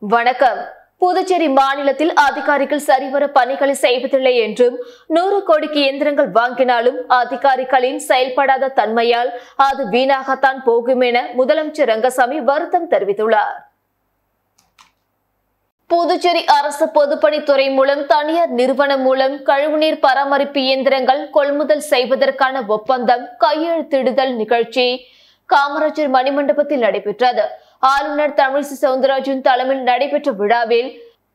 வணக்கம். புதுச்சேரி மாநிலத்தில் அதிகாரிகள் சரிவர பணிகளை செய்வதில்லை என்றும் 100 கோடிக்கு இயந்திரங்கள் வாங்கினாலும் அதிகாரிகளின் செயல்படாத தன்மையால் அது வீணாகத்தான் போகும் என முதலமைச்சர் ரங்கசாமி வருத்தம் தெரிவித்துள்ளார். புதுச்சேரி அரசு பொதுப்பணித்துறை மூலம் தனியார் நிறுவனம் மூலம் கழிவுநீர் பராமரிப்பு இயந்திரங்கள் கொள்முதல் செய்வதற்கான ஒப்பந்தம் கையெழுத்திடுதல் நிகழ்ச்சி காமராஜர் மணிமண்டபத்தில் நடைபெற்றது. ஆளுநர் தமிழிசை சவுந்தரராஜன் தலைமையில் நடைபெற்ற விழாவில்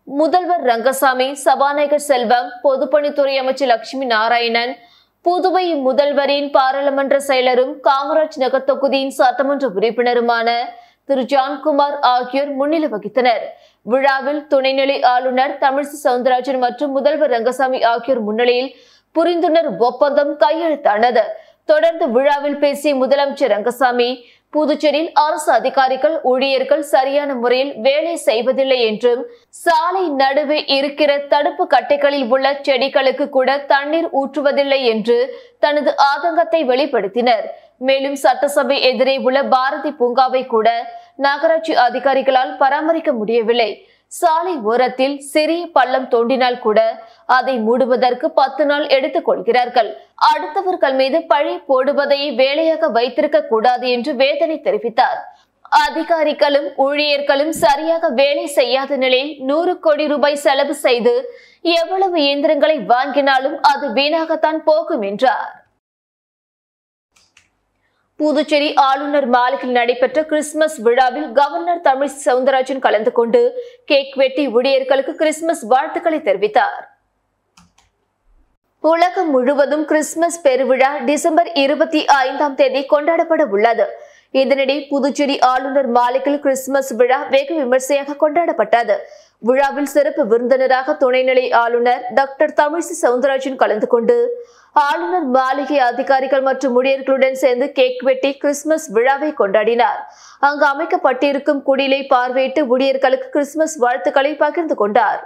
முதல்வர் ரங்கசாமி, சபாநாயகர் செல்வம், பொதுப்பணித்துறை அமைச்சர் லட்சுமி நாராயணன், புதுவை முதல்வரின் பாராளுமன்ற செயலரும் காமராஜ் நகர் தொகுதியின் சட்டமன்ற உறுப்பினருமான திரு ஜான்குமார் ஆகியோர் முன்னிலை வகித்தனர். விழாவில் துணைநிலை ஆளுநர் தமிழிசை சவுந்தரராஜன் மற்றும் முதல்வர் ரங்கசாமி ஆகியோர் முன்னிலையில் புரிந்துணர்வு ஒப்பந்தம் கையெழுத்தானது. தொடர்ந்து விழாவில் பேசிய முதலமைச்சர் ரங்கசாமி, புதுச்சேரியில் அரசு அதிகாரிகள், ஊழியர்கள் சரியான முறையில் வேலை செய்வதில்லை என்றும், சாலை நடுவே இருக்கிற தடுப்பு கட்டைகளில் உள்ள செடிகளுக்கு கூட தண்ணீர் ஊற்றுவதில்லை என்று தனது ஆதங்கத்தை வெளிப்படுத்தினர். மேலும் சட்டசபை எதிரே உள்ள பாரதி பூங்காவை கூட நகராட்சி அதிகாரிகளால் பராமரிக்க முடியவில்லை. சாலை ஓரத்தில் சிறிய பள்ளம் தோண்டினால் கூட அதை மூடுவதற்கு 10 நாள் எடுத்துக் கொள்கிறார்கள். அடுத்தவர்கள் மீது பழி போடுவதையே வேலையாக வைத்திருக்க கூடாது என்று வேதனை தெரிவித்தார். அதிகாரிகளும் ஊழியர்களும் சரியாக வேலை செய்யாத நிலையில் 100 கோடி ரூபாய் செலவு செய்து எவ்வளவு இயந்திரங்களை வாங்கினாலும் அது வீணாகத்தான் போகும் என்றார். புதுச்சேரி ஆளுநர் மாளிகையில் நடைபெற்ற கிறிஸ்துமஸ் விழாவில் கவர்னர் தமிழிசை சவுந்தரராஜன் கலந்து கொண்டு கேக் வெட்டி ஊழியர்களுக்கு கிறிஸ்துமஸ் வாழ்த்துக்களை தெரிவித்தார். உலகம் முழுவதும் கிறிஸ்துமஸ் பெருவிழா டிசம்பர் 25ஆம் தேதி கொண்டாடப்பட உள்ளது. இதனிடையே புதுச்சேரி ஆளுநர் மாளிகையில் கிறிஸ்துமஸ் விழா வெகு விமர்சையாக கொண்டாடப்பட்டது. விழாவில் சிறப்பு விருந்தினராக துணைநிலை ஆளுநர் டாக்டர் தமிழிசை சவுந்தரராஜன் கலந்து கொண்டு ஆளுநர் மாளிகை அதிகாரிகள் மற்றும் ஊழியர்களுடன் சேர்ந்து கேக் வெட்டி கிறிஸ்துமஸ் விழாவை கொண்டாடினார். அங்கு அமைக்கப்பட்டிருக்கும் குடிலை பார்வையிட்டு ஊழியர்களுக்கு கிறிஸ்துமஸ் வாழ்த்துக்களை பகிர்ந்து கொண்டார்.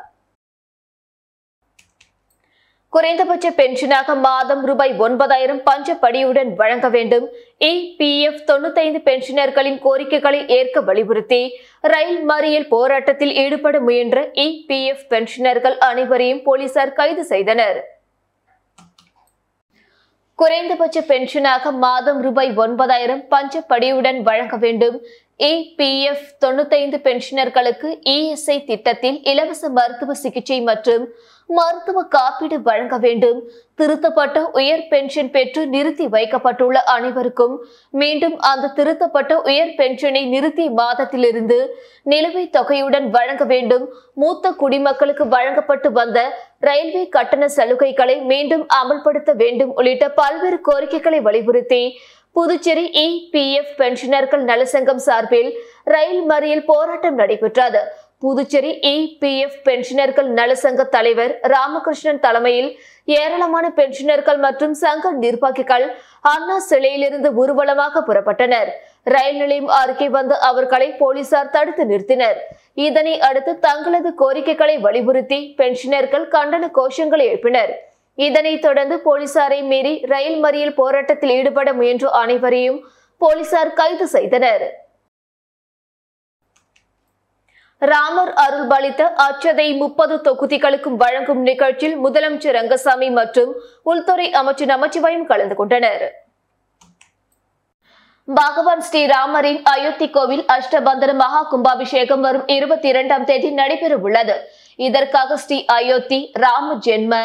குறைந்தபட்ச பென்ஷனாக மாதம் ரூபாய் 9,000 பஞ்சப்படியுடன் வழங்க வேண்டும். EPF 95 பென்ஷனர்களின் கோரிக்கைகளை ஏற்க வலியுறுத்தி ரயில் மறியல் போராட்டத்தில் ஈடுபட முயன்ற EPF பென்ஷனர்கள் அனைவரையும் போலீசார் கைது செய்தனர். குறைந்தபட்ச பென்ஷனாக மாதம் ரூபாய் 9,000 பஞ்சப்படியுடன் வழங்க வேண்டும். EPF 95 பென்ஷனர்களுக்கு ESI திட்டத்தில் இலவச மருத்துவ சிகிச்சை மற்றும் மருத்துவ காப்பீடு வழங்க வேண்டும். திருத்தப்பட்ட உயர் பென்ஷன் பெற்று நிறுத்தி வைக்கப்பட்டுள்ள அனைவருக்கும் மீண்டும் அந்த திருத்தப்பட்ட உயர் பென்ஷனை நிறுத்திய மாதத்திலிருந்து நிலுவைத் தொகையுடன் வழங்க வேண்டும். மூத்த குடிமக்களுக்கு வழங்கப்பட்டு வந்த ரயில்வே கட்டண சலுகைகளை மீண்டும் அமல்படுத்த வேண்டும் உள்ளிட்ட பல்வேறு கோரிக்கைகளை வலியுறுத்தி புதுச்சேரி EPF பென்ஷனர்கள் நலசங்கம் சார்பில் ரயில் மறியல் போராட்டம் நடைபெற்றது. புதுச்சேரி EPF பென்ஷனர்கள் நலசங்க தலைவர் ராமகிருஷ்ணன் தலைமையில் ஏராளமான பென்ஷனர்கள் மற்றும் சங்க நிர்வாகிகள் அண்ணா சிலையிலிருந்து ஊர்வலமாக புறப்பட்டனர். ரயில் நிலையம் அருகே வந்து அவர்களை போலீசார் தடுத்து நிறுத்தினர். இதனை அடுத்து தங்களது கோரிக்கைகளை வலியுறுத்தி பென்ஷனர்கள் கண்டன கோஷங்களை எழுப்பினர். இதனைத் தொடர்ந்து போலீசாரை மீறி ரயில் மறியல் போராட்டத்தில் ஈடுபட முயன்ற அனைவரையும் போலீசார் கைது செய்தனர். ராமர் அருள் பாலித்த அச்சதை 30 தொகுதிகளுக்கும் வழங்கும் நிகழ்ச்சியில் முதலமைச்சர் ரங்கசாமி மற்றும் உள்துறை அமைச்சர் நமச்சிவாயம் கலந்து கொண்டனர். பகவான் ஸ்ரீராமரின் அயோத்தி கோவில் அஷ்டபந்தன மகா கும்பாபிஷேகம் வரும் 22ஆம் தேதி நடைபெற உள்ளது. இதற்காக ஸ்ரீ அயோத்தி ராம ஜென்ம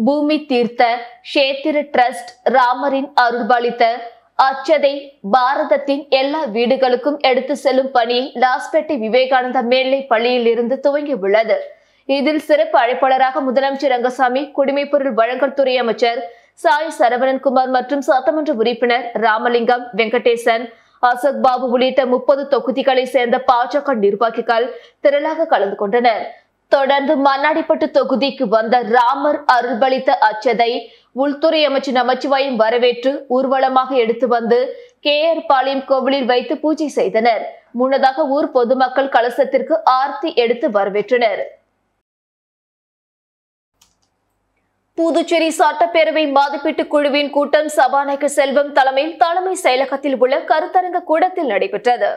பூமி தீர்த்த கஷேத்திர டிரஸ்ட் ராமரின் அருள்பாலித்த அச்சதை பாரதத்தின் எல்லா வீடுகளுக்கும் எடுத்து செல்லும் பணியை லாஸ்பேட்டை விவேகானந்தா மேல்நிலை பள்ளியில் இருந்து துவங்கியுள்ளது. இதில் சிறப்பு அழைப்பாளராக முதலமைச்சர் ரங்கசாமி, குடிமைப்பொருள் வழங்கல் துறை அமைச்சர் சாய் சரவணன்குமார் மற்றும் சட்டமன்ற உறுப்பினர் ராமலிங்கம், வெங்கடேசன், அசோக் பாபு உள்ளிட்ட 30 தொகுதிகளை சேர்ந்த பாஜக நிர்வாகிகள் திரளாக கலந்து கொண்டனர். தொடர்ந்து மண்ணாடிப்பட்டு தொகுதிக்கு வந்த ராமர் அருள்பளித்த அச்சதை உள்துறை அமைச்சர் நமச்சிவாயம் வரவேற்று ஊர்வலமாக எடுத்து வந்து KR பாளையம் கோவிலில் வைத்து பூஜை செய்தனர். முன்னதாக ஊர் பொதுமக்கள் கலசத்திற்கு ஆர்த்தி எடுத்து வரவேற்றனர். புதுச்சேரி சட்டப்பேரவை மதிப்பீட்டு குழுவின் கூட்டம் சபாநாயகர் செல்வம் தலைமையில் தலைமை செயலகத்தில் உள்ள கருத்தரங்க கூடத்தில் நடைபெற்றது.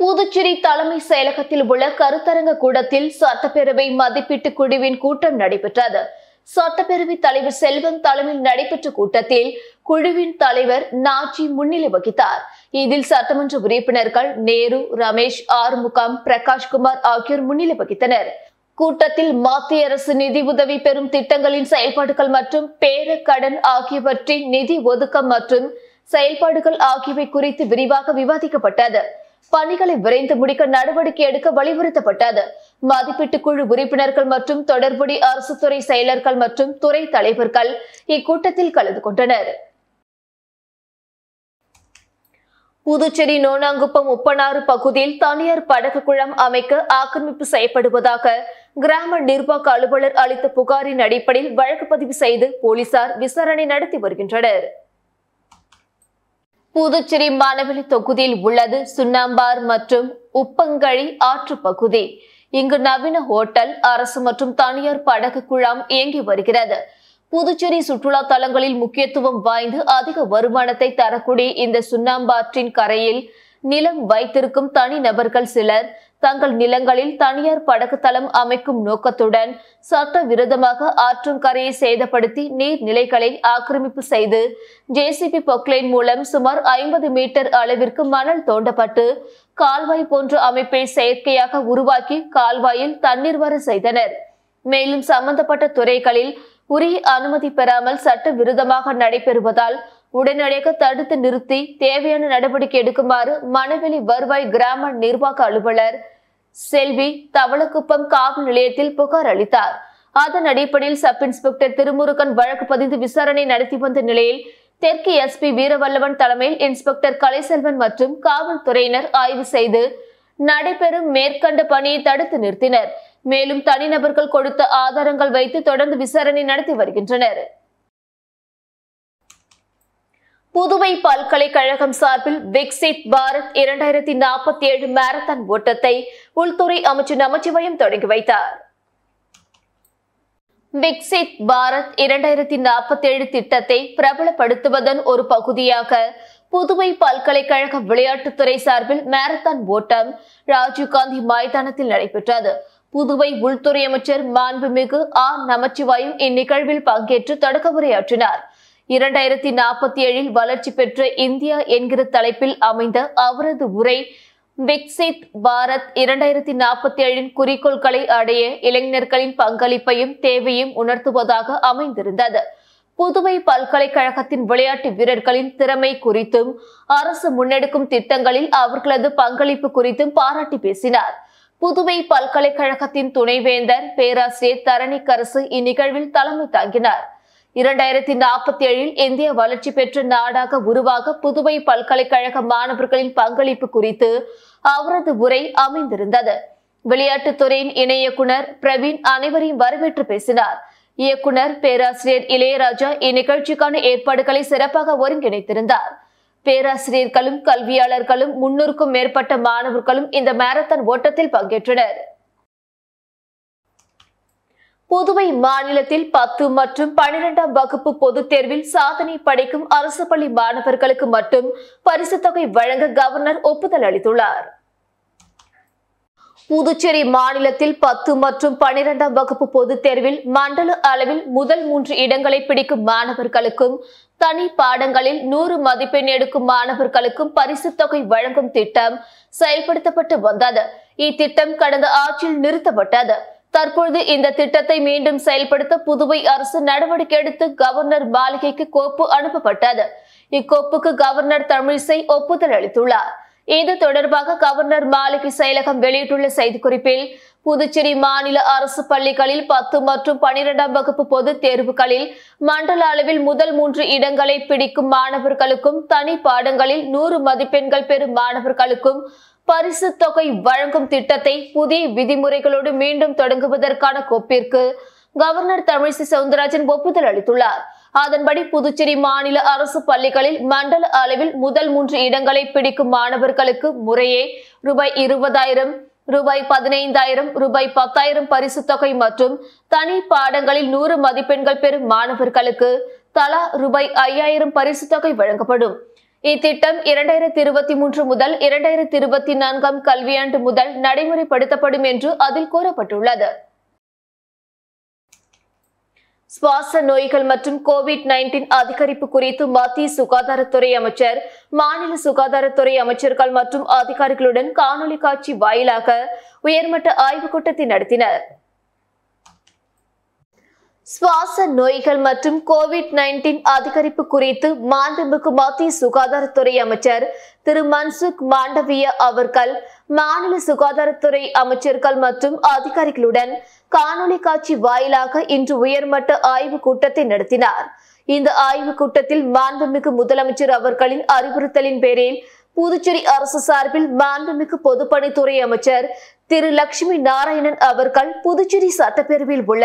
புதுச்சேரி தலைமை செயலகத்தில் உள்ள கருத்தரங்க கூடத்தில் சட்டப்பேரவை மதிப்பீட்டு குழுவின் கூட்டம் நடைபெற்றது. சட்டப்பேரவை தலைவர் செல்வம் தலைமையில் நடைபெற்ற கூட்டத்தில் குழுவின் தலைவர் நாஜி முன்னிலை வகித்தார். இதில் சட்டமன்ற உறுப்பினர்கள் நேரு, ரமேஷ், ஆறுமுகம், பிரகாஷ்குமார் ஆகியோர் முன்னிலை வகித்தனர். கூட்டத்தில் மத்திய அரசு நிதி உதவி பெறும் திட்டங்களின் செயல்பாடுகள் மற்றும் பேர கடன் ஆகியவற்றின் நிதி ஒதுக்கம் மற்றும் செயல்பாடுகள் ஆகியவை குறித்து விரிவாக விவாதிக்கப்பட்டது. பணிகளை விரைந்து முடிக்க நடவடிக்கை எடுக்க வலியுறுத்தப்பட்டது. மதிப்பீட்டு குழு உறுப்பினர்கள் மற்றும் தொடர்புடைய அரசு துறை செயலர்கள் மற்றும் துறை தலைவர்கள் இக்கூட்டத்தில் கலந்து கொண்டனர். புதுச்சேரி நோனாங்குப்பம் உப்பனாறு பகுதியில் தனியார் படகு குளம் அமைக்க ஆக்கிரமிப்பு செய்யப்படுவதாக கிராம நிர்வாக அலுவலர் அளித்த புகாரின் அடிப்படையில் வழக்கு பதிவு செய்து போலீசார் விசாரணை நடத்தி வருகின்றனர். புதுச்சேரி மானவெளி தொகுதியில் உள்ளது சுண்ணாம்பார் மற்றும் உப்பங்கழி ஆற்று பகுதி. இங்கு நவீன ஹோட்டல், அரசு மற்றும் தனியார் படகு குழாம் இயங்கி வருகிறது. புதுச்சேரி சுற்றுலா தலங்களில் முக்கியத்துவம் வாய்ந்து அதிக வருமானத்தை தரக்கூடிய இந்த சுண்ணாம்பாற்றின் கரையில் நிலம் வைத்திருக்கும் தனி நபர்கள் சிலர் தங்கள் நிலங்களில் தனியார் படகு தளம் அமைக்கும் நோக்கத்துடன் சட்டவிரோதமாக ஆற்றங்கரையை சேதப்படுத்தி நீர்நிலைகளை ஆக்கிரமிப்பு செய்து ஜேசிபி பொக்லைன் மூலம் சுமார் 50 மீட்டர் அளவிற்கு மணல் தோண்டப்பட்டு கால்வாய் போன்ற அமைப்பை செயற்கையாக உருவாக்கி கால்வாயில் தண்ணீர் வர செய்தனர். மேலும் சம்பந்தப்பட்ட துறைகளில் உரிய அனுமதி பெறாமல் சட்டவிரோதமாக நடைபெறுவதால் உடனடியாக தடுத்து நிறுத்தி தேவையான நடவடிக்கை எடுக்குமாறு மணவெளி வருவாய் கிராம நிர்வாக அலுவலர் செல்வி தவளக்குப்பம் காவல் நிலையத்தில் புகார் அளித்தார். அதன் அடிப்படையில் சப் இன்ஸ்பெக்டர் திருமுருகன் வழக்கு பதிந்து விசாரணை நடத்தி வந்த நிலையில் தெற்கு எஸ்பி வீரவல்லவன் தலைமையில் இன்ஸ்பெக்டர் கலைசெல்வன் மற்றும் காவல்துறையினர் ஆய்வு செய்து நடைபெறும் மேற்கண்ட பணியை தடுத்து நிறுத்தினர். மேலும் தனிநபர்கள் கொடுத்த ஆதாரங்கள் வைத்து தொடர்ந்து விசாரணை நடத்தி வருகின்றனர். புதுவை பல்கலைக்கழகம் சார்பில் விக்சித் பாரத் 2047 மாரத்தான் ஓட்டத்தை உள்துறை அமைச்சர் நமச்சிவாயம் தொடங்கி வைத்தார். விக்சித் பாரத் 2047 திட்டத்தை பிரபலப்படுத்துவதன் ஒரு பகுதியாக புதுவை பல்கலைக்கழக விளையாட்டுத்துறை சார்பில் மாரத்தான் ஓட்டம் ராஜீவ்காந்தி மைதானத்தில் நடைபெற்றது. புதுவை உள்துறை அமைச்சர் மாண்புமிகு நமச்சிவாயம் இந்நிகழ்வில் பங்கேற்று தொடக்க உரையாற்றினார். 2047 வளர்ச்சி பெற்ற இந்தியா என்கிற தலைப்பில் அமைந்த அவரது உரை விக்சித் பாரத் 2047 குறிக்கோள்களை அடைய இளைஞர்களின் பங்களிப்பையும் தேவையும் உணர்த்துவதாக அமைந்திருந்தது. புதுவை பல்கலைக்கழகத்தின் விளையாட்டு வீரர்களின் திறமை குறித்தும் அரசு முன்னெடுக்கும் திட்டங்களில் அவர்களது பங்களிப்பு குறித்தும் பாராட்டி பேசினார். புதுவை பல்கலைக்கழகத்தின் துணைவேந்தர் பேராசிரியர் தரணிக்கரசு இந்நிகழ்வில் தலைமை தாங்கினார். 2047 இந்தியா வளர்ச்சி பெற்ற நாடாக உருவாக புதுவை பல்கலைக்கழக மாணவர்களின் பங்களிப்பு குறித்து அவரது உரை அமைந்திருந்தது. விளையாட்டுத்துறையின் இணை இயக்குனர் பிரவீன் அனைவரையும் வரவேற்று பேசினார். இயக்குனர் பேராசிரியர் இளையராஜா இந்நிகழ்ச்சிக்கான ஏற்பாடுகளை சிறப்பாக ஒருங்கிணைத்திருந்தார். பேராசிரியர்களும் கல்வியாளர்களும் 300க்கும் மேற்பட்ட மாணவர்களும் இந்த மாரத்தான் ஓட்டத்தில் பங்கேற்றனர். புதுவை மாநிலத்தில் 10 மற்றும் 12ஆம் வகுப்பு பொதுத் தேர்வில் சாதனை படைக்கும் அரசு பள்ளி மாணவர்களுக்கு மட்டும் பரிசுத் தொகை வழங்க கவர்னர் ஒப்புதல் அளித்துள்ளார். புதுச்சேரி மாநிலத்தில் 10 மற்றும் 12ஆம் வகுப்பு பொதுத் தேர்வில் மண்டல அளவில் முதல் 3 இடங்களை பிடிக்கும் மாணவர்களுக்கும் தனி பாடங்களில் 100 மதிப்பெண் எடுக்கும் மாணவர்களுக்கும் பரிசுத் தொகை வழங்கும் திட்டம் செயல்படுத்தப்பட்டு வந்தது. இத்திட்டம் கடந்த ஆட்சியில் நிறுத்தப்பட்டது. தற்பொழுது இந்த திட்டத்தை மீண்டும் செயல்படுத்த புதுவை அரசு நடவடிக்கை எடுத்து கவர்னர் மாளிகைக்கு கோப்பு அனுப்பப்பட்டது. இக்கோப்புக்கு கவர்னர் தமிழிசை ஒப்புதல் அளித்துள்ளார். இது தொடர்பாக கவர்னர் மாளிகை செயலகம் வெளியிட்டுள்ள செய்திக்குறிப்பில் புதுச்சேரி மாநில அரசு பள்ளிகளில் 10 மற்றும் 12ஆம் வகுப்பு பொதுத் தேர்வுகளில் மண்டல அளவில் முதல் 3 இடங்களை பிடிக்கும் மாணவர்களுக்கும் தனி பாடங்களில் 100 மதிப்பெண்கள் பெறும் மாணவர்களுக்கும் பரிசு தொகை வழங்கும் திட்டத்தை புதிய விதிமுறைகளோடு மீண்டும் தொடங்குவதற்கான கோப்பிற்கு கவர்னர் தமிழிசை சவுந்தரராஜன் ஒப்புதல் அளித்துள்ளார். அதன்படி புதுச்சேரி மாநில அரசு பள்ளிகளில் மண்டல அளவில் முதல் 3 இடங்களை பிடிக்கும் மாணவர்களுக்கு முறையே ₹20,000, ₹15,000, ₹10,000 பரிசு தொகை மற்றும் தனி பாடங்களில் 100 மதிப்பெண்கள் பெறும் மாணவர்களுக்கு தலா ₹5,000 பரிசு தொகை வழங்கப்படும். இத்திட்டம் 2023 முதல் 2024 கல்வியாண்டு முதல் நடைமுறைப்படுத்தப்படும் என்று அதில் கூறப்பட்டுள்ளது. சுவாச நோய்கள் மற்றும் COVID-19 அதிகரிப்பு குறித்து மத்திய சுகாதாரத்துறை அமைச்சர், மாநில சுகாதாரத்துறை அமைச்சர்கள் மற்றும் அதிகாரிகளுடன் காணொலி காட்சி வாயிலாக உயர்மட்ட ஆய்வுக் கூட்டத்தை நடத்தினர். சுவாச நோய்கள் மற்றும் COVID-19 அதிகரிப்பு குறித்து மாண்புமிகு மத்திய சுகாதாரத்துறை அமைச்சர் திரு மன்சுக் மாண்டவியா அவர்கள் மாநில சுகாதாரத்துறை அமைச்சர்கள் மற்றும் அதிகாரிகளுடன் காணொலி காட்சி வாயிலாக இன்று உயர்மட்ட ஆய்வுக் கூட்டத்தை நடத்தினார். இந்த ஆய்வுக் கூட்டத்தில் மாண்புமிகு முதலமைச்சர் அவர்களின் அறிவுறுத்தலின் பேரில் புதுச்சேரி அரசு சார்பில் மாண்புமிகு பொதுப்பணித்துறை அமைச்சர் திரு லட்சுமி நாராயணன் அவர்கள் புதுச்சேரி சட்டப்பேரவையில் உள்ள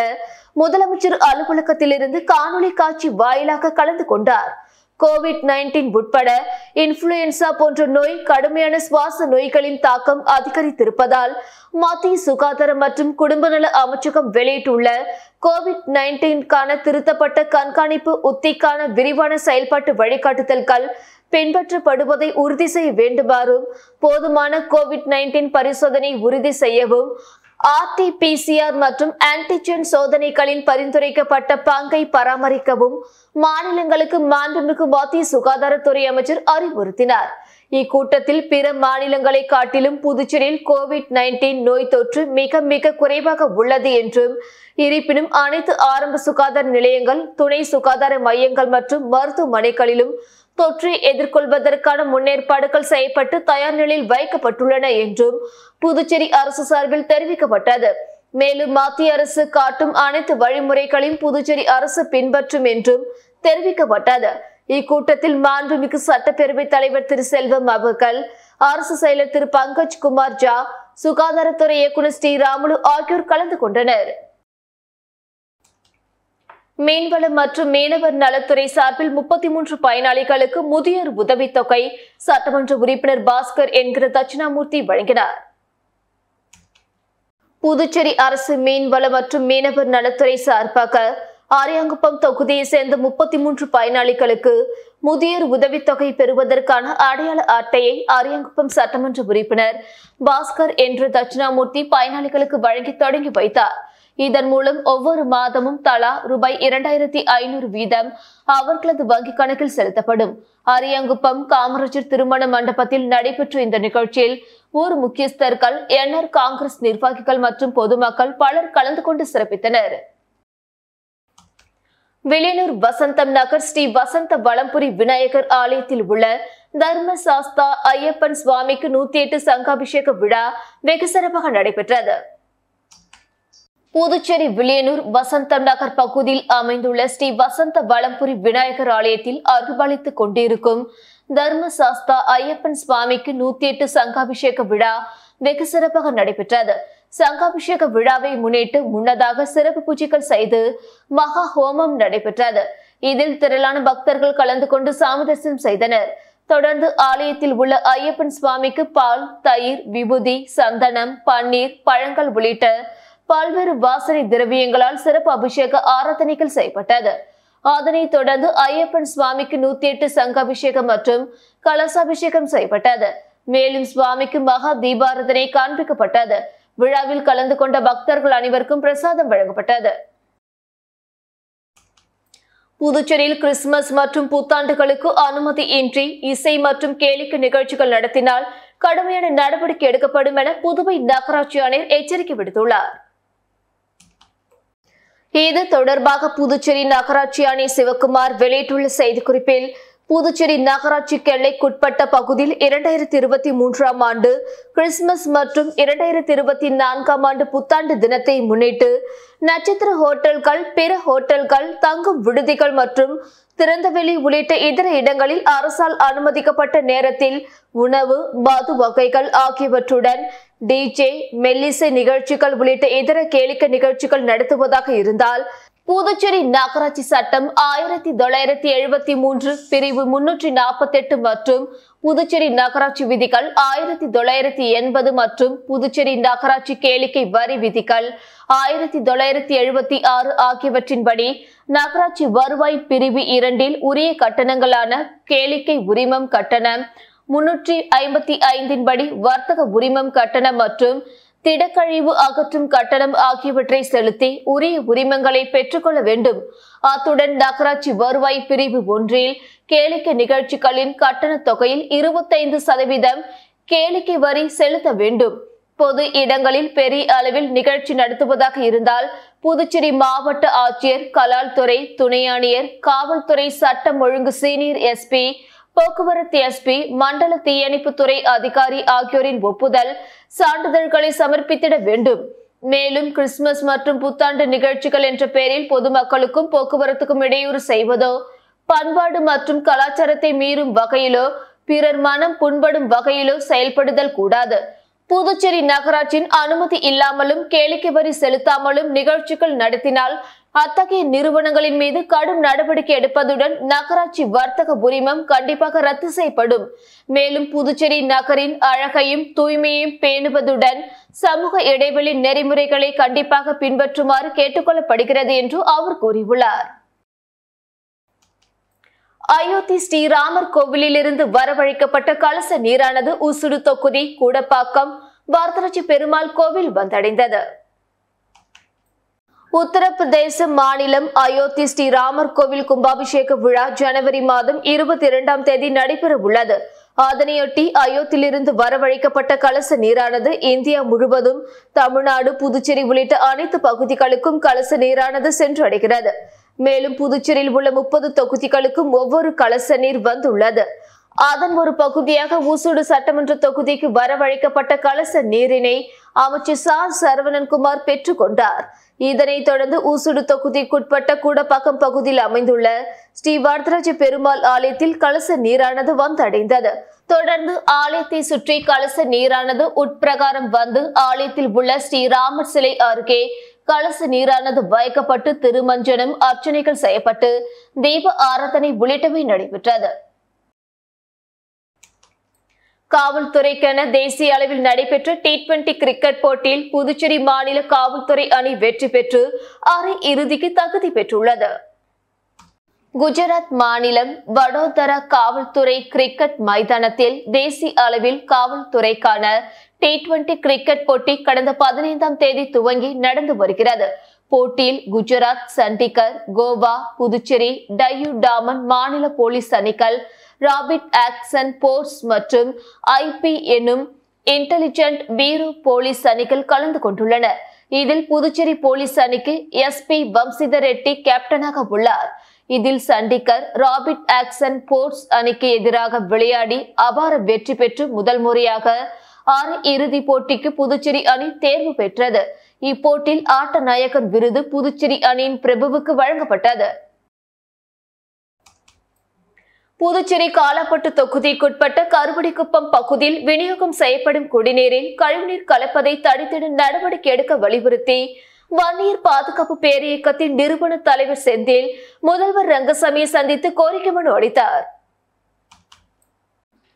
முதலமைச்சர் அலுவலகத்திலிருந்து காணொலி காட்சி வாயிலாக கலந்து கொண்டார். COVID-19 உட்பட இன்ஃபுளுன்சா போன்ற நோய் கடுமையான சுவாச நோய்களின் தாக்கம் அதிகரித்திருப்பதால் மத்திய சுகாதாரம் மற்றும் குடும்ப நல அமைச்சகம் வெளியிட்டுள்ள COVID-19க்கான திருத்தப்பட்ட கண்காணிப்பு உத்திக்கான விரிவான செயல்பாட்டு வழிகாட்டுதல்கள் பின்பற்றப்படுவதை உறுதி செய்ய வேண்டுமாறும், போதுமான COVID-19 பரிசோதனை உறுதி செய்யவும், RT-PCR மற்றும் ஆன்டிஜென் சோதனைகளின் பரிந்துரைக்கப்பட்ட பங்கை பராமரிக்கவும் மாநிலங்களுக்கு மாண்புமிகு மத்திய சுகாதாரத்துறை அமைச்சர் அறிவுறுத்தினார். இக்கூட்டத்தில் பிற மாநிலங்களை காட்டிலும் புதுச்சேரியில் COVID-19 நோய் தொற்று மிக மிக குறைவாக உள்ளது என்றும், இருப்பினும் அனைத்து ஆரம்ப சுகாதார நிலையங்கள், துணை சுகாதார மையங்கள் மற்றும் மருத்துவமனைகளிலும் தொற்றை எதிர்கொள்வதற்கான முன்னேற்பாடுகள் செய்யப்பட்டு தயார் நிலையில் வைக்கப்பட்டுள்ளன என்றும் புதுச்சேரி அரசு சார்பில் தெரிவிக்கப்பட்டது. மேலும் மத்திய அரசு காட்டும் அனைத்து வழிமுறைகளையும் புதுச்சேரி அரசு பின்பற்றும் என்றும் தெரிவிக்கப்பட்டது. இக்கூட்டத்தில் மாண்புமிகு சட்டப்பேரவை தலைவர் திரு செல்வம் அவர்கள், அரசு செயலர் திரு பங்கஜ் குமார் ஜா, சுகாதாரத்துறை இயக்குநர் ஸ்ரீராமுலு ஆகியோர் கலந்து கொண்டனர். மீன்வளம் மற்றும் மீனவர் நலத்துறை சார்பில் 33 பயனாளிகளுக்கு முதியோர் உதவித்தொகை சட்டமன்ற உறுப்பினர் பாஸ்கர் என்கிற தட்சிணாமூர்த்தி வழங்கினார். புதுச்சேரி அரசு மீன்வளம் மற்றும் மீனவர் நலத்துறை சார்பாக ஆரியாங்குப்பம் தொகுதியை சேர்ந்த 33 பயனாளிகளுக்கு முதியோர் உதவித்தொகை பெறுவதற்கான அடையாள அட்டையை ஆரியாங்குப்பம் சட்டமன்ற உறுப்பினர் பாஸ்கர் என்ற தட்சிணாமூர்த்தி பயனாளிகளுக்கு வழங்கி தொடங்கி வைத்தார். இதன் மூலம் ஒவ்வொரு மாதமும் தலா ரூபாய் 2500 வீதம் அவர்களது வங்கிக் கணக்கில் செலுத்தப்படும். அரியாங்குப்பம் காமராஜர் திருமண மண்டபத்தில் நடைபெற்ற இந்த நிகழ்ச்சியில் ஊர் முக்கியஸ்தர்கள், NR காங்கிரஸ் நிர்வாகிகள் மற்றும் பொதுமக்கள் பலர் கலந்து கொண்டு சிறப்பித்தனர். வில்லியனூர் வசந்தம் நகர் ஸ்ரீ வசந்த வளம்புரி விநாயகர் ஆலயத்தில் உள்ள தர்ம சாஸ்தா ஐயப்பன் சுவாமிக்கு 108 சங்காபிஷேக விழா வெகு சிறப்பாக நடைபெற்றது. புதுச்சேரி வில்லியனூர் வசந்தம் நகர் பகுதியில் அமைந்துள்ள ஸ்ரீ வசந்த வளம்புரி விநாயகர் ஆலயத்தில் அருள்பாலித்துக் கொண்டிருக்கும் தர்ம சாஸ்தா ஐயப்பன் சுவாமிக்கு 108 சங்காபிஷேக விழா வெகு சிறப்பாக நடைபெற்றது. சங்காபிஷேக விழாவை முன்னிட்டு முன்னதாக சிறப்பு பூஜைகள் செய்து மகா ஹோமம் நடைபெற்றது. இதில் திரளான பக்தர்கள் கலந்து கொண்டு சாமி தரிசனம் செய்தனர். தொடர்ந்து ஆலயத்தில் உள்ள ஐயப்பன் சுவாமிக்கு பால், தயிர், விபூதி, சந்தனம், பன்னீர், பழங்கள் உள்ளிட்ட பல்வேறு வாசனை திரவியங்களால் சிறப்பு அபிஷேக ஆராதனைகள் செய்யப்பட்டது. அதனைத் தொடர்ந்து ஐயப்பன் சுவாமிக்கு 108 சங்காபிஷேகம் மற்றும் கலசாபிஷேகம் செய்யப்பட்டது. மேலும் சுவாமிக்கு மகா தீபாராதனை காண்பிக்கப்பட்டது. விழாவில் கலந்து கொண்ட பக்தர்கள் அனைவருக்கும் பிரசாதம் வழங்கப்பட்டது. புதுச்சேரியில் கிறிஸ்துமஸ் மற்றும் புத்தாண்டுகளுக்கு அனுமதி இன்றி இசை மற்றும் கேளிக்கை நிகழ்ச்சிகள் நடத்தினால் கடுமையான நடவடிக்கை எடுக்கப்படும் என புதுவை நகராட்சி ஆணையர் எச்சரிக்கை விடுத்துள்ளார். இது தொடர்பாக புதுச்சேரி நகராட்சி ஆணையர் சிவக்குமார் வெளியிட்டுள்ள செய்திக்குறிப்பில், புதுச்சேரி நகராட்சி எல்லைக்குட்பட்ட பகுதியில் 2023ஆம் ஆண்டு கிறிஸ்துமஸ் மற்றும் 2024ஆம் ஆண்டு புத்தாண்டு தினத்தை முன்னிட்டு நட்சத்திர ஹோட்டல்கள், பிற ஹோட்டல்கள், தங்கும் விடுதிகள் மற்றும் திறந்தவெளி உள்ளிட்ட இதர இடங்களில் அரசால் அனுமதிக்கப்பட்ட நேரத்தில் உணவு, மது வகைகள் ஆகியவற்றுடன் DJ, மெல்லிசை நிகழ்ச்சிகள் உள்ளிட்ட இதர கேளிக்கை நிகழ்ச்சிகள் நடத்துவதாக இருந்தால் புதுச்சேரி நகராட்சி சட்டம் 1973 பிரிவு 348 மற்றும் புதுச்சேரி நகராட்சி விதிகள் 1980 மற்றும் புதுச்சேரி நகராட்சி கேளிக்கை வரி விதிகள் 1976 ஆகியவற்றின்படி நகராட்சி வருவாய் பிரிவு 2 உரிய கட்டணங்களான கேளிக்கை உரிமம் கட்டணம் 355 படி வர்த்தக உரிமம் கட்டணம் மற்றும் திடக்கழிவு அகற்றும் கட்டணம் ஆகியவற்றை செலுத்தி உரிய உரிமங்களை பெற்றுக்கொள்ள வேண்டும். அத்துடன் நகராட்சி வருவாய் பிரிவு 1 கேளிக்கை நிகழ்ச்சிகளின் கட்டண தொகையில் 25% கேளிக்கை வரி செலுத்த வேண்டும். பொது இடங்களில் பெரிய அளவில் நிகழ்ச்சி நடத்துவதாக இருந்தால் புதுச்சேரி மாவட்ட ஆட்சியர், கலால்துறை துணை ஆணையர், காவல்துறை சட்டம் ஒழுங்கு சீனியர் எஸ்பி, போக்குவரத்து எஸ்பி, மண்டல தீயணைப்புத்துறை அதிகாரி ஆகியோரின் ஒப்புதல் சான்றிதழ்களை சமர்ப்பித்திட வேண்டும். மேலும் கிறிஸ்துமஸ் மற்றும் புத்தாண்டு நிகழ்ச்சிகள் என்ற பெயரில் பொதுமக்களுக்கும் போக்குவரத்துக்கும் இடையூறு செய்வதோ, பண்பாடு மற்றும் கலாச்சாரத்தை மீறும் வகையிலோ, பிறர் மனம் புண்படும் வகையிலோ செயல்படுதல் கூடாது. புதுச்சேரி நகராட்சியின் அனுமதி இல்லாமலும் கேளிக்கை வரி செலுத்தாமலும் நிகழ்ச்சிகள் நடத்தினால் அத்தகைய நிறுவனங்களின் மீது கடும் நடவடிக்கை எடுப்பதுடன் நகராட்சி வர்த்தக உரிமம் கண்டிப்பாக ரத்து செய்யப்படும். மேலும் புதுச்சேரி நகரின் அழகையும் தூய்மையையும் பேணுவதுடன் சமூக இடைவெளி நெறிமுறைகளை கண்டிப்பாக பின்பற்றுமாறு கேட்டுக்கொள்ளப்படுகிறது என்று அவர் கூறியுள்ளார். அயோத்தி ஸ்ரீராமர் கோவிலிலிருந்து வரவழைக்கப்பட்ட கலச நீரானது உசுடு தொகுதி கூடப்பாக்கம் வரதராஜ பெருமாள் கோவில் வந்தடைந்தது. உத்தரப்பிரதேச மாநிலம் அயோத்தி ஸ்ரீராமர் கோவில் கும்பாபிஷேக விழா ஜனவரி மாதம் 22ஆம் தேதி நடைபெற உள்ளது. அதனையொட்டி அயோத்தியிலிருந்து வரவழைக்கப்பட்ட கலச நீரானது இந்தியா முழுவதும் தமிழ்நாடு, புதுச்சேரி உள்ளிட்ட அனைத்து பகுதிகளுக்கும் கலச நீரானது சென்றடைகிறது. மேலும் புதுச்சேரியில் உள்ள 30 தொகுதிகளுக்கும் ஒவ்வொரு கலச நீர் வந்துள்ளது. அதன் ஒரு பகுதியாக ஊசுடு சட்டமன்ற தொகுதிக்கு வரவழைக்கப்பட்ட கலச நீரினை அமைச்சர் சரவணன்குமார் பெற்றுக் கொண்டார். இதனைத் தொடர்ந்து ஊசுடு தொகுதிக்குட்பட்ட கூடப்பாக்கம் பகுதியில் அமைந்துள்ள ஸ்ரீ வரதராஜ பெருமாள் ஆலயத்தில் கலச நீரானது வந்தடைந்தது. தொடர்ந்து ஆலயத்தை சுற்றி கலச நீரானது உட்பிரகாரம் வந்து ஆலயத்தில் உள்ள ஸ்ரீராமர் சிலை அருகே கலச நீரானது வைக்கப்பட்டு திருமஞ்சனம், அர்ச்சனைகள் செய்யப்பட்டு தீப ஆராதனை உள்ளிட்டவை நடைபெற்றது. காவல்துறைக்கென தேசிய அளவில் நடைபெற்ற T20 கிரிக்கெட் போட்டியில் புதுச்சேரி மாநில காவல்துறை அணி வெற்றி பெற்று அரை இறுதிக்கு தகுதி பெற்றுள்ளது. குஜராத் மாநிலம் வடோதரா காவல்துறை கிரிக்கெட் மைதானத்தில் தேசிய அளவில் காவல்துறைக்கான T20 கிரிக்கெட் போட்டி கடந்த 15ஆம் தேதி துவங்கி நடந்து வருகிறது. போட்டியில் குஜராத், சண்டிகர், கோவா, புதுச்சேரி, டையூ டாமன் மாநில போலீஸ் அணிகள், ராபிட் ஆக்சன் போர்ஸ் மற்றும் IP எனும் இன்டெலிஜென்ட் பீரோ போலீஸ் அணிகள் கலந்து கொண்டுள்ளனர். இதில் புதுச்சேரி போலீஸ் அணிக்கு SP வம்சிதர் ரெட்டி கேப்டனாக உள்ளார். இதில் சண்டிகர் ராபிட் ஆக்சன் போர்ஸ் அணிக்கு எதிராக விளையாடி அபார வெற்றி பெற்று முதல் முறையாக அரை இறுதி போட்டிக்கு புதுச்சேரி அணி தேர்வு பெற்றது. இப்போட்டியில் ஆட்ட நாயகன் விருது புதுச்சேரி அணியின் பிரபுவுக்கு வழங்கப்பட்டது. புதுச்சேரி காலாப்பட்டு தொகுதிக்குட்பட்ட கருவடிக்குப்பம் பகுதியில் விநியோகம் செய்யப்படும் குடிநீரில் கழிவுநீர் கலப்பதை தடுத்திட நடவடிக்கை எடுக்க வலியுறுத்தி வன்னியர் பாதுகாப்பு பேரியக்கத்தின் நிறுவன தலைவர் செந்தில் முதல்வர் ரங்கசாமியை சந்தித்து கோரிக்கை மனு அளித்தார்.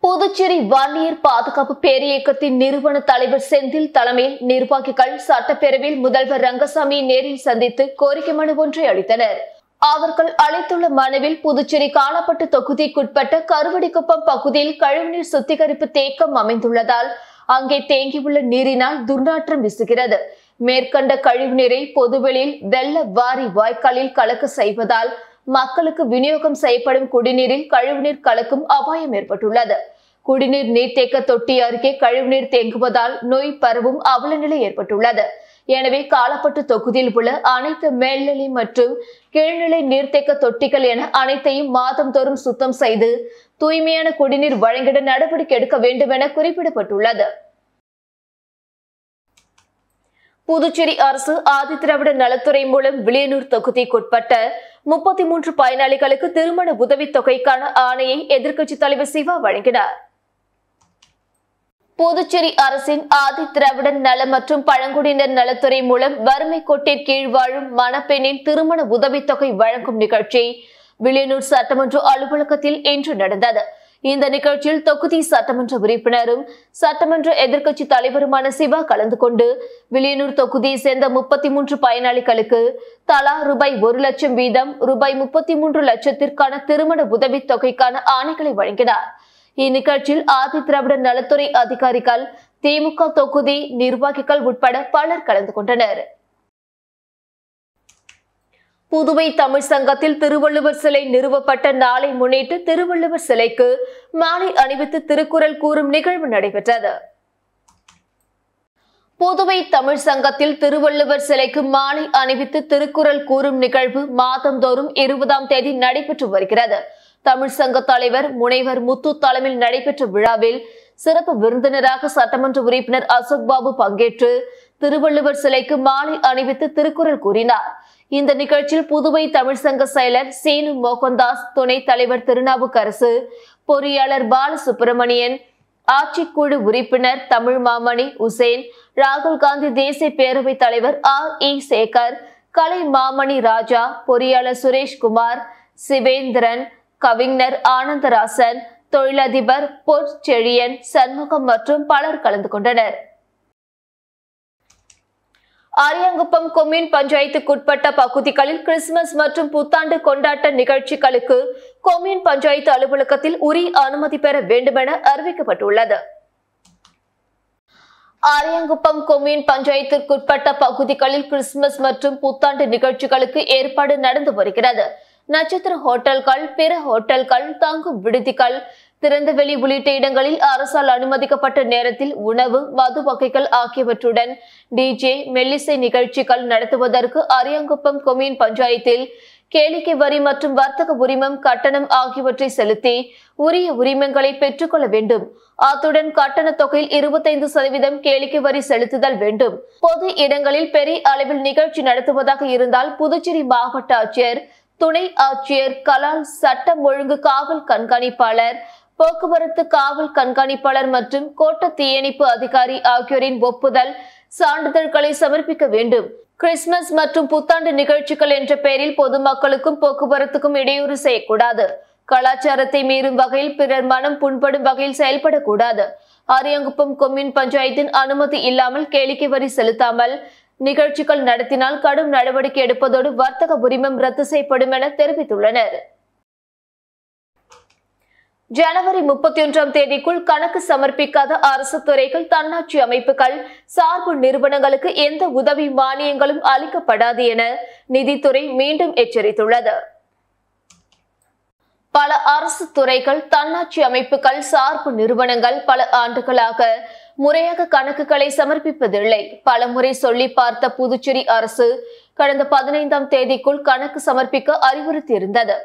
புதுச்சேரி வன்னியர் பாதுகாப்பு பேரியக்கத்தின் நிறுவன தலைவர் செந்தில் தலைமையில் நிர்வாகிகள் சட்டப்பேரவையில் முதல்வர் ரங்கசாமியை நேரில் சந்தித்து கோரிக்கை மனு ஒன்றை அளித்தனர். அவர்கள் அளித்துள்ள மனுவில் புதுச்சேரி காலாப்பட்டு தொகுதிக்குட்பட்ட கருவடிக்குப்பம் பகுதியில் கழிவுநீர் சுத்திகரிப்பு தேக்கம் அமைந்துள்ளதால் அங்கே தேங்கியுள்ள நீரினால் துர்நாற்றம் வீசுகிறது. மேற்கண்ட கழிவுநீரை பொதுவெளியில் வெள்ள வாரி வாய்க்காலில் கலக்க செய்வதால் மக்களுக்கு விநியோகம் செய்யப்படும் குடிநீரில் கழிவுநீர் கலக்கும் அபாயம் ஏற்பட்டுள்ளது. குடிநீர் நீர்த்தேக்க தொட்டி அருகே கழிவுநீர் தேங்குவதால் நோய் பரவும் அவல நிலை ஏற்பட்டுள்ளது. எனவே காலாப்பட்டு தொகுதியில் உள்ள அனைத்து மேல்நிலை மற்றும் கீழ்நிலை நீர்த்தேக்க தொட்டிகள் என அனைத்தையும் மாதந்தோறும் சுத்தம் செய்து தூய்மையான குடிநீர் வழங்கிட நடவடிக்கை எடுக்க வேண்டும் என குறிப்பிடப்பட்டுள்ளது. புதுச்சேரி அரசு ஆதிதிராவிட நலத்துறை மூலம் வில்லியனூர் தொகுதிக்குட்பட்ட 33 பயனாளிகளுக்கு திருமண உதவித் தொகைக்கான ஆணையை எதிர்க்கட்சித் தலைவர் சிவா வழங்கினார். புதுச்சேரி அரசின் ஆதி திராவிடர் நல மற்றும் பழங்குடியினர் நலத்துறை மூலம் வறுமை கோட்டின் கீழ் வாழும் மணப்பெண்ணின் திருமண உதவித்தொகை வழங்கும் நிகழ்ச்சி வில்லியனூர் சட்டமன்ற அலுவலகத்தில் இன்று நடந்தது. இந்த நிகழ்ச்சியில் தொகுதி சட்டமன்ற உறுப்பினரும் சட்டமன்ற எதிர்க்கட்சி தலைவருமான சிவா கலந்து கொண்டு வில்லியனூர் தொகுதியை சேர்ந்த 33 பயனாளிகளுக்கு தலா ரூபாய் 1 லட்சம் வீதம் ரூபாய் 33 லட்சத்திற்கான திருமண உதவித்தொகைக்கான ஆணைகளை வழங்கினார். இந்நிகழ்ச்சியில் ஆதி திராவிடர் நலத்துறை அதிகாரிகள், திமுக தொகுதி நிர்வாகிகள் உட்பட பலர் கலந்து கொண்டனர். புதுவை தமிழ் சங்கத்தில் திருவள்ளுவர் சிலை நிறுவப்பட்ட நாளை முன்னிட்டு திருவள்ளுவர் சிலைக்கு மாலை அணிவித்து திருக்குறள் கூறும் நிகழ்வு நடைபெற்றது. புதுவை தமிழ் சங்கத்தில் திருவள்ளுவர் சிலைக்கு மாலை அணிவித்து திருக்குறள் கூறும் நிகழ்வு மாதந்தோறும் 20ஆம் தேதி நடைபெற்று வருகிறது. தமிழ் சங்க தலைவர் முனைவர் முத்து தலைமையில் நடைபெற்ற விழாவில் சிறப்பு விருந்தினராக சட்டமன்ற உறுப்பினர் அசோக் பாபு பங்கேற்று திருவள்ளுவர் சிலைக்கு மாலை அணிவித்து திருக்குறள் கூறினார். இந்த நிகழ்ச்சியில் புதுவை தமிழ் சங்க செயலர் சீனு மோகன்தாஸ், துணைத் தலைவர் திருநாவுக்கரசு, பொறியாளர் பாலசுப்பிரமணியன், ஆட்சிக்குழு உறுப்பினர் தமிழ் மாமணி உசேன், ராகுல் காந்தி தேசிய பேரவைத் தலைவர் R.E. சேகர், கலை மாமணி ராஜா, பொறியாளர் சுரேஷ்குமார், சிவேந்திரன், கவிஞர் ஆனந்தராசன், தொழிலதிபர் பொற்செழியன், சண்முகம் மற்றும் பலர் கலந்து கொண்டனர். அரியாங்குப்பம் கொம்யூன் பஞ்சாயத்துக்குட்பட்ட பகுதிகளில் கிறிஸ்துமஸ் மற்றும் புத்தாண்டு கொண்டாட்ட நிகழ்ச்சிகளுக்கு கொம்யூன் பஞ்சாயத்து அலுவலகத்தில் உரிய அனுமதி பெற வேண்டுமென அறிவிக்கப்பட்டுள்ளது. அரியாங்குப்பம் கொம்யூன் பஞ்சாயத்திற்குட்பட்ட பகுதிகளில் கிறிஸ்துமஸ் மற்றும் புத்தாண்டு நிகழ்ச்சிகளுக்கு ஏற்பாடு நடந்து வருகிறது. நட்சத்திர ஹோட்டல்கள், பிற ஹோட்டல்கள், தங்கும் விடுதிகள், திறந்தவெளி உள்ளிட்ட இடங்களில் அரசால் அனுமதிக்கப்பட்ட நேரத்தில் உணவு, மது வகைகள் ஆகியவற்றுடன் டிஜே, மெல்லிசை நிகழ்ச்சிகள் நடத்துவதற்கு அரியாங்குப்பம் கொம்யூன் பஞ்சாயத்தில் கேளிக்கை வரி மற்றும் வர்த்தக உரிமம் கட்டணம் ஆகியவற்றை செலுத்தி உரிய உரிமங்களை பெற்றுக்கொள்ள வேண்டும். அத்துடன் கட்டண தொகையில் 25% கேளிக்கை வரி செலுத்துதல் வேண்டும். பொது இடங்களில் பெரிய அளவில் நிகழ்ச்சி நடத்துவதாக இருந்தால் புதுச்சேரி மாவட்ட ஆட்சியர், துணை ஆட்சியர், கலால், சட்டம் ஒழுங்கு காவல் கண்காணிப்பாளர், போக்குவரத்து காவல் கண்காணிப்பாளர் மற்றும் கோட்ட தீயணைப்பு அதிகாரி ஆகியோரின் ஒப்புதல் சான்றிதழ்களை சமர்ப்பிக்க வேண்டும். கிறிஸ்துமஸ் மற்றும் புத்தாண்டு நிகழ்ச்சிகள் என்ற பெயரில் பொதுமக்களுக்கும் போக்குவரத்துக்கும் இடையூறு செய்யக்கூடாது. கலாச்சாரத்தை மீறும் வகையில் பிறர் மனம் புண்படும் வகையில் செயல்படக்கூடாது. அரியாங்குப்பம் கொம்யூன் பஞ்சாயத்தின் அனுமதி இல்லாமல் கேளிக்கை வரி செலுத்தாமல் நிகழ்ச்சிகள் நடத்தினால் கடும் நடவடிக்கை எடுப்பதோடு வர்த்தக உரிமம் ரத்து செய்யப்படும் என தெரிவித்துள்ளனர். ஜனவரி 31ஆம் தேதிக்குள் கணக்கு சமர்ப்பிக்காத அரசு துறைகள், தன்னாட்சி அமைப்புகள், சார்பு நிறுவனங்களுக்கு எந்த உதவி மானியங்களும் அளிக்கப்படாது என நிதித்துறை மீண்டும் எச்சரித்துள்ளது. பல அரசு துறைகள், தன்னாட்சி அமைப்புகள், சார்பு நிறுவனங்கள் பல ஆண்டுகளாக முறையாக கணக்குகளை சமர்ப்பிப்பதில்லை. பலமுறை சொல்லி பார்த்த புதுச்சேரி அரசு கடந்த 15ஆம் தேதிக்குள் கணக்கு சமர்ப்பிக்க அறிவுறுத்தியிருந்தது.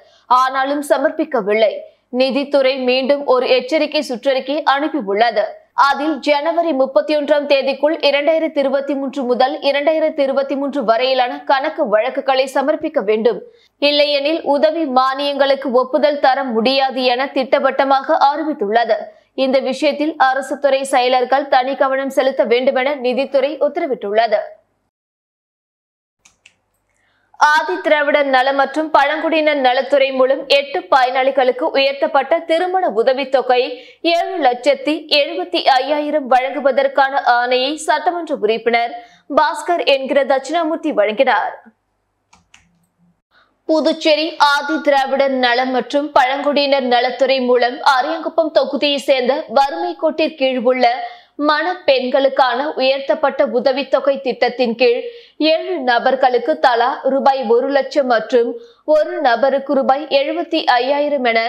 ஆனாலும் சமர்ப்பிக்கவில்லை. நிதித்துறை மீண்டும் ஒரு எச்சரிக்கை சுற்றறிக்கை அனுப்பியுள்ளது. அதில் ஜனவரி 31ஆம் தேதிக்குள் 2023 முதல் 2023 வரையிலான கணக்கு வழக்குகளை சமர்ப்பிக்க வேண்டும். இல்லையெனில் உதவி மானியங்களுக்கு ஒப்புதல் தர முடியாது என திட்டவட்டமாக அறிவித்துள்ளது. இந்த விஷயத்தில் அரசு துறை செயலர்கள் தனி கவனம் செலுத்த வேண்டுமென நிதித்துறை உத்தரவிட்டுள்ளது. ஆதி திராவிடர் நல மற்றும் பழங்குடியினர் நலத்துறை மூலம் 8 பயனாளிகளுக்கு உயர்த்தப்பட்ட திருமண உதவித்தொகை 7,75,000 வழங்குவதற்கான ஆணையை சட்டமன்ற உறுப்பினர் பாஸ்கர் என்கிற தட்சிணாமூர்த்தி வழங்கினார். புதுச்சேரி ஆதி திராவிடர் நல மற்றும் பழங்குடியினர் நலத்துறை மூலம் அரியாங்குப்பம் தொகுதியை சேர்ந்த வறுமை கோட்டிற்கு கீழ் உள்ள மணப்பெண்களுக்கான உயர்த்தப்பட்ட உதவித்தொகை திட்டத்தின் கீழ் 7 நபர்களுக்கு தலா ரூபாய் 1 லட்சம் மற்றும் ஒரு நபருக்கு ரூபாய் 75,000 என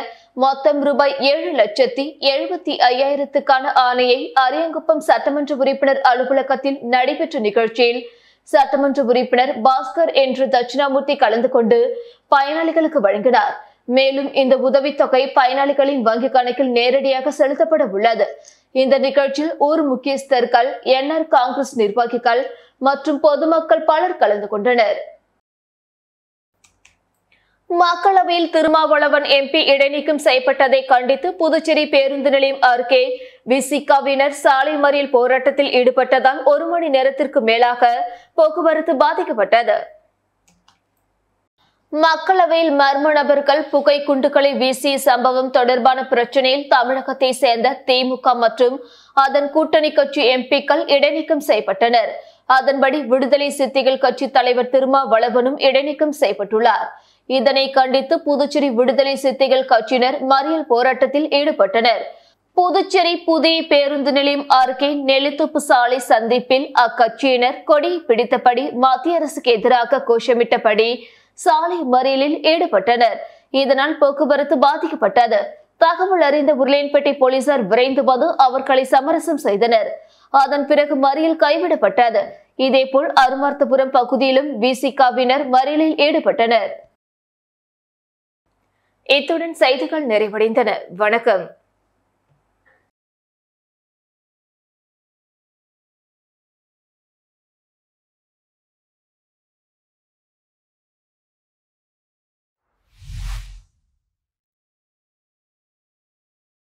மொத்தம் ரூபாய் 7,75,000க்கான ஆணையை அரியாங்குப்பம் சட்டமன்ற உறுப்பினர் அலுவலகத்தில் நடைபெற்ற நிகழ்ச்சியில் சட்டமன்ற உறுப்பினர் பாஸ்கர் என்ற தட்சிணாமூர்த்தி கலந்து கொண்டு பயனாளிகளுக்கு வழங்கினார். மேலும் இந்த உதவித்தொகை பயனாளிகளின் வங்கி கணக்கில் நேரடியாக செலுத்தப்பட உள்ளது. இந்த நிகழ்ச்சியில் ஊர் முக்கியஸ்தர்கள், NR காங்கிரஸ் நிர்வாகிகள் மற்றும் பொதுமக்கள் பலர் கலந்து கொண்டனர். மக்களவையில் திருமாவளவன் எம்பி இடைநீக்கம் செய்யப்பட்டதை கண்டித்து புதுச்சேரி பேருந்து நிலையம் அருகே விசிகாவினர் சாலை மறியல் போராட்டத்தில் ஈடுபட்டதால் 1 மணி நேரத்திற்கு மேலாக போக்குவரத்து பாதிக்கப்பட்டது. மக்களவையில் மர்ம நபர்கள் புகை குண்டுகளை வீசிய சம்பவம் தொடர்பான பிரச்சினையில் தமிழகத்தை சேர்ந்த திமுக மற்றும் அதன் கூட்டணி கட்சி எம்பிக்கள் இடைநீக்கம் செய்யப்பட்டனர். அதன்படி விடுதலை சிறுத்தைகள் கட்சி தலைவர் திருமாவளவனும் இடைநீக்கம் செய்யப்பட்டுள்ளார். இதனை கண்டித்து புதுச்சேரி விடுதலை சிறுத்தைகள் கட்சியினர் மறியல் போராட்டத்தில் ஈடுபட்டனர். புதுச்சேரி புதிய பேருந்து நிலையம் அருகே நெல்லித்தோப்பு சாலை சந்திப்பில் அக்கட்சியினர் கொடியை பிடித்தபடி மத்திய அரசுக்கு எதிராக கோஷமிட்டபடி சாலை மறியலில் ஈடுபட்டனர். இதனால் போக்குவரத்து பாதிக்கப்பட்டது. தகவல் அறிந்த உருளையன்பேட்டை போலீசார் விரைந்து வந்து அவர்களை சமரசம் செய்தனர். அதன் பிறகு மறியல் கைவிடப்பட்டது. இதேபோல் அருமார்த்தபுரம் பகுதியிலும் விசிகாவினர் மறியலில் ஈடுபட்டனர். இத்துடன் செய்திகள் நிறைவடைந்தன. வணக்கம்.